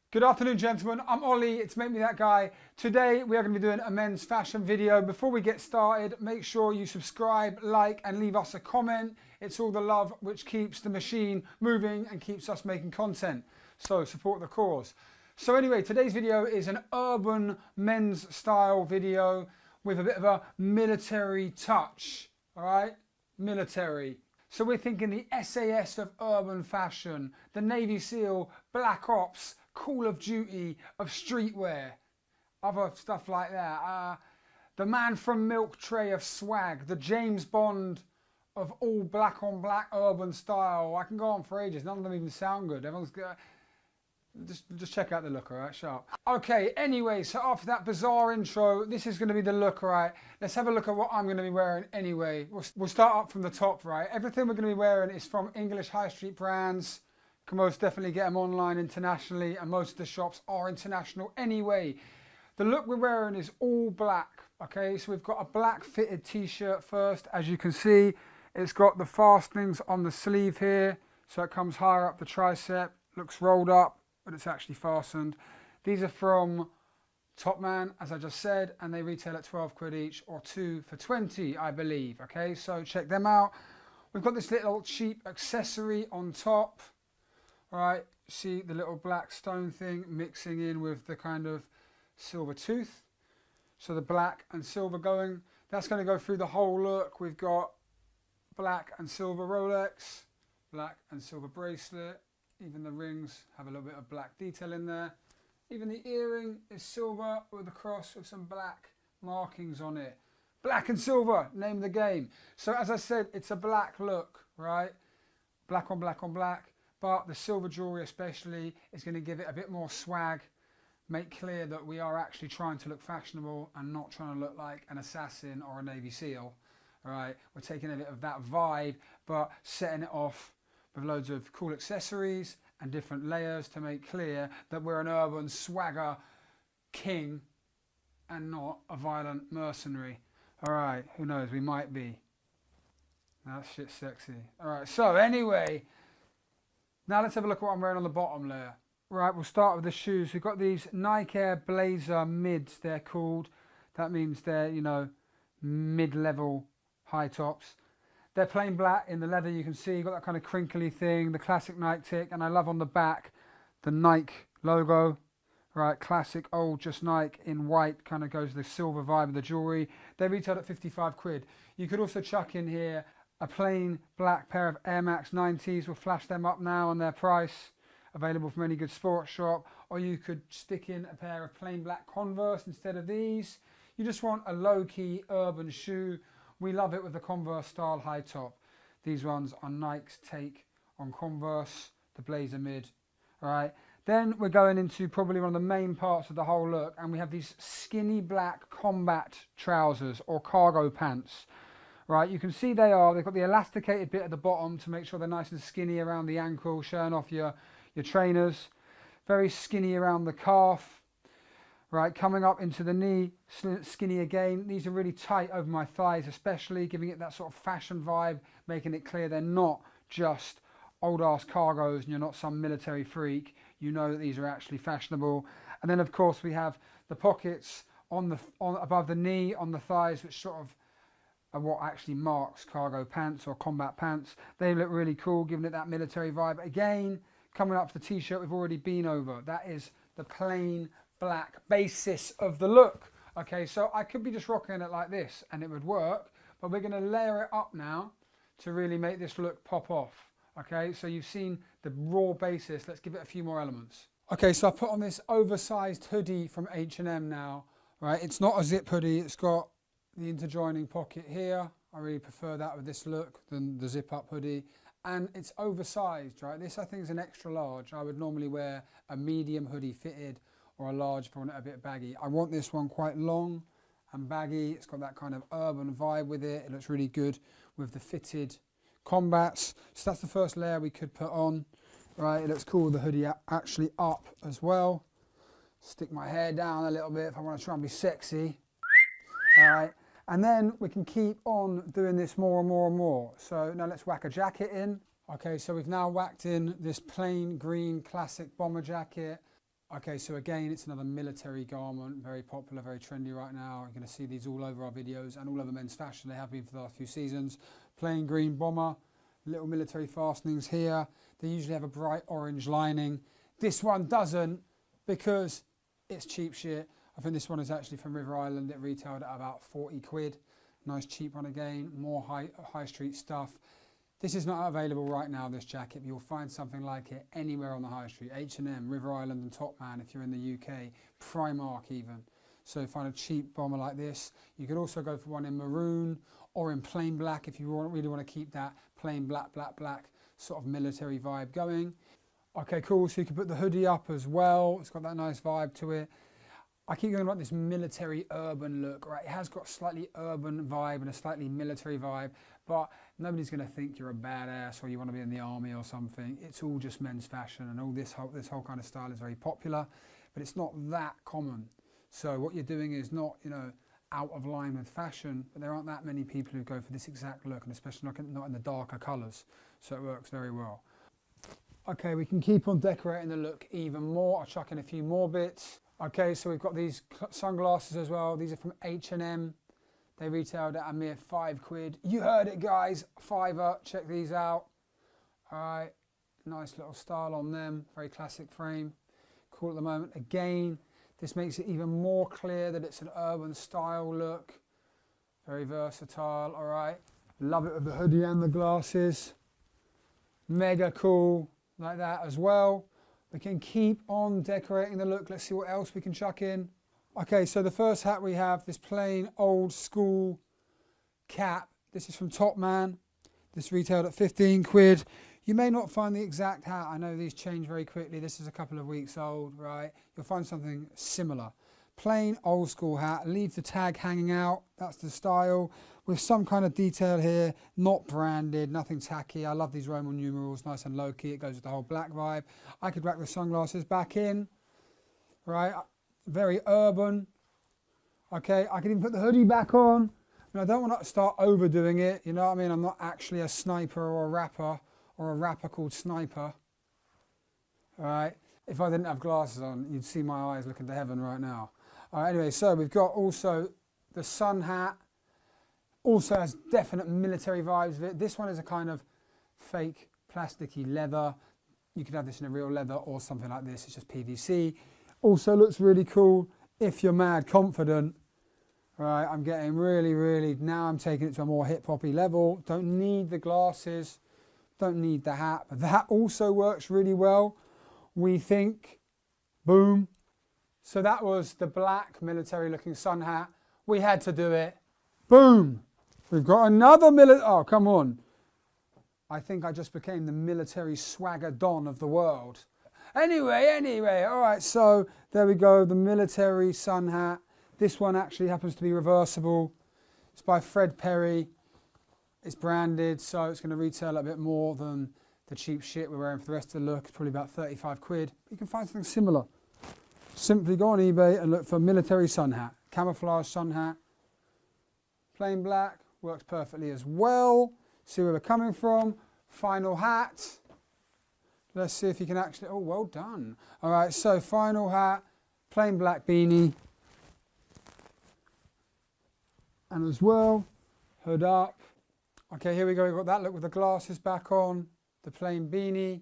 Good afternoon, gentlemen. I'm Ollie. It's Make Me That Guy. Today we are going to be doing a men's fashion video. Before we get started, make sure you subscribe, like, and leave us a comment. It's all the love which keeps the machine moving and keeps us making content. So support the cause. So anyway, today's video is an urban men's style video with a bit of a military touch. All right, military. So we're thinking the SAS of urban fashion, the Navy SEAL, Black Ops, Call of Duty of streetwear, other stuff like that. The man from Milk Tray of swag, the James Bond of all black on black urban style. I can go on for ages. None of them even sound good. Everyone's just check out the look, all right? Sharp. Okay, anyway, so after that bizarre intro, this is going to be the look, all right? Let's have a look at what I'm going to be wearing anyway. We'll start up from the top, right? Everything we're going to be wearing is from English high street brands. You can most definitely get them online internationally, and most of the shops are international anyway. The look we're wearing is all black, okay? So we've got a black fitted t-shirt first. As you can see, it's got the fastenings on the sleeve here, so it comes higher up the tricep, looks rolled up, but it's actually fastened. These are from Topman, as I just said, and they retail at 12 quid each, or 2 for 20, I believe, okay? So check them out. We've got this little cheap accessory on top. All right, see the little black stone thing mixing in with the kind of silver tooth. So the black and silver going, that's going to go through the whole look. We've got black and silver Rolex, black and silver bracelet. Even the rings have a little bit of black detail in there. Even the earring is silver with a cross with some black markings on it. Black and silver, name of the game. So as I said, it's a black look, right? Black on black on black. But the silver jewellery especially is going to give it a bit more swag, make clear that we are actually trying to look fashionable and not trying to look like an assassin or a Navy SEAL. All right, we're taking a bit of that vibe, but setting it off with loads of cool accessories and different layers to make clear that we're an urban swagger king and not a violent mercenary. All right, who knows, we might be. That shit's sexy. All right, so anyway, now let's have a look at what I'm wearing on the bottom layer. Right, we'll start with the shoes. We've got these Nike Air Blazer mids, they're called. That means they're, you know, mid-level high tops. They're plain black in the leather, you can see. You've got that kind of crinkly thing, the classic Nike tick. And I love on the back, the Nike logo. Right, classic old just Nike in white, kind of goes the silver vibe of the jewellery. They retail at 55 quid. You could also chuck in here a plain black pair of Air Max 90s. We'll flash them up now on their price, available from any good sports shop. Or you could stick in a pair of plain black Converse instead of these. You just want a low-key urban shoe. We love it with the Converse style high top. These ones are Nike's take on Converse, the Blazer mid. All right. Then we're going into probably one of the main parts of the whole look, and we have these skinny black combat trousers or cargo pants. Right, you can see they've got the elasticated bit at the bottom to make sure they're nice and skinny around the ankle, showing off your trainers. Very skinny around the calf. Right, coming up into the knee, skinny again. These are really tight over my thighs especially, giving it that sort of fashion vibe, making it clear they're not just old ass cargos and you're not some military freak. You know that these are actually fashionable. And then of course we have the pockets on above the knee, on the thighs, which sort of are what actually marks cargo pants or combat pants. They look really cool, giving it that military vibe. Again, coming up to the t-shirt we've already been over. That is the plain black basis of the look. Okay, so I could be just rocking it like this and it would work, but we're going to layer it up now to really make this look pop off. Okay, so you've seen the raw basis. Let's give it a few more elements. Okay, so I put on this oversized hoodie from H&M now. Right, it's not a zip hoodie. It's got the interjoining pocket here. I really prefer that with this look than the zip up hoodie. And it's oversized, right? This I think is an extra large. I would normally wear a medium hoodie fitted or a large if I want it a bit baggy. I want this one quite long and baggy. It's got that kind of urban vibe with it. It looks really good with the fitted combats. So that's the first layer we could put on, right? It looks cool with the hoodie actually up as well. Stick my hair down a little bit if I want to try and be sexy. All right. And then we can keep on doing this more and more and more. So now let's whack a jacket in. Okay, so we've now whacked in this plain green classic bomber jacket. Okay, so again, it's another military garment, very popular, very trendy right now. You're going to see these all over our videos and all over men's fashion. They have been for the last few seasons. Plain green bomber, little military fastenings here. They usually have a bright orange lining. This one doesn't because it's cheap shit. I think this one is actually from River Island. It retailed at about 40 quid. Nice cheap one again, more high street stuff. This is not available right now, this jacket, but you'll find something like it anywhere on the high street. H&M, River Island and Topman if you're in the UK, Primark even. So find a cheap bomber like this. You could also go for one in maroon or in plain black if you really want to keep that plain black sort of military vibe going. Okay, cool, so you can put the hoodie up as well. It's got that nice vibe to it. I keep going about this military urban look, right? It has got a slightly urban vibe and a slightly military vibe, but nobody's going to think you're a badass or you want to be in the army or something. It's all just men's fashion, and all this whole kind of style is very popular, but it's not that common. So what you're doing is not, you know, out of line with fashion, but there aren't that many people who go for this exact look, and especially not in the darker colours. So it works very well. Okay, we can keep on decorating the look even more. I'll chuck in a few more bits. Okay, so we've got these sunglasses as well. These are from H&M. They retailed at a mere 5 quid. You heard it, guys. £5. Check these out. All right, nice little style on them. Very classic frame. Cool at the moment. Again, this makes it even more clear that it's an urban style look. Very versatile. All right. Love it with the hoodie and the glasses. Mega cool like that as well. We can keep on decorating the look. Let's see what else we can chuck in. Okay, so the first hat we have, this plain old school cap. This is from Topman. This retailed at 15 quid. You may not find the exact hat. I know these change very quickly. This is a couple of weeks old, right? You'll find something similar. Plain old school hat. Leave the tag hanging out. That's the style. With some kind of detail here, not branded, nothing tacky. I love these Roman numerals, nice and low-key. It goes with the whole black vibe. I could whack the sunglasses back in, right? Very urban. Okay, I could even put the hoodie back on. And I don't want to start overdoing it, you know what I mean? I'm not actually a sniper or a rapper called Sniper. All right, if I didn't have glasses on, you'd see my eyes looking to heaven right now. All right, anyway, so we've got also the sun hat. Also has definite military vibes of it. This one is a kind of fake plasticky leather. You could have this in a real leather or something like this. It's just PVC. Also looks really cool if you're mad confident. Right, I'm getting really, now I'm taking it to a more hip-hoppy level. Don't need the glasses, don't need the hat, but that also works really well, we think. Boom. So that was the black military looking sun hat. We had to do it. Boom. We've got another oh, come on. I think I just became the military swagger don of the world. Anyway, all right, so there we go, the military sun hat. This one actually happens to be reversible. It's by Fred Perry. It's branded, so it's going to retail a bit more than the cheap shit we're wearing for the rest of the look. It's probably about 35 quid. You can find something similar. Simply go on eBay and look for military sun hat. Camouflage sun hat. Plain black. Works perfectly as well. See where we're coming from. Final hat. Let's see if you can actually, oh, well done. All right, so final hat, plain black beanie. And as well, hood up. Okay, here we go. We've got that look with the glasses back on, the plain beanie.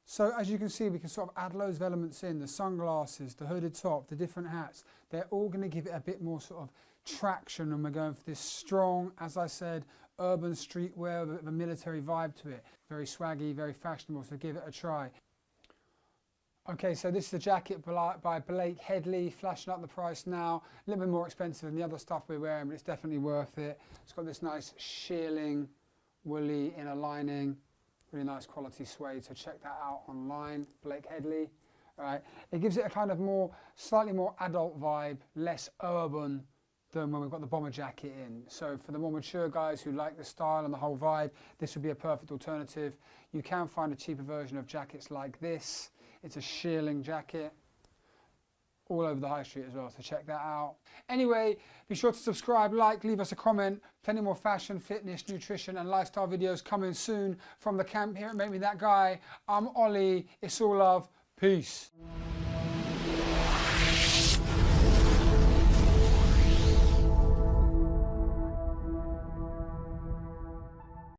So as you can see, we can sort of add loads of elements in, the sunglasses, the hooded top, the different hats. They're all going to give it a bit more sort of traction, and we're going for this strong, as I said, urban streetwear with a military vibe to it. Very swaggy, very fashionable, so give it a try. Okay, so this is the jacket by Blake Headley, flashing up the price now. A little bit more expensive than the other stuff we're wearing, but it's definitely worth it. It's got this nice shearling, woolly inner lining, really nice quality suede, so check that out online, Blake Headley. All right, it gives it a kind of slightly more adult vibe, less urban than when we've got the bomber jacket in. So for the more mature guys who like the style and the whole vibe, this would be a perfect alternative. You can find a cheaper version of jackets like this. It's a shearling jacket, all over the high street as well, so check that out. Anyway, be sure to subscribe, like, leave us a comment. Plenty more fashion, fitness, nutrition and lifestyle videos coming soon from the camp here at Make Me That Guy. I'm Ollie, it's all love, peace.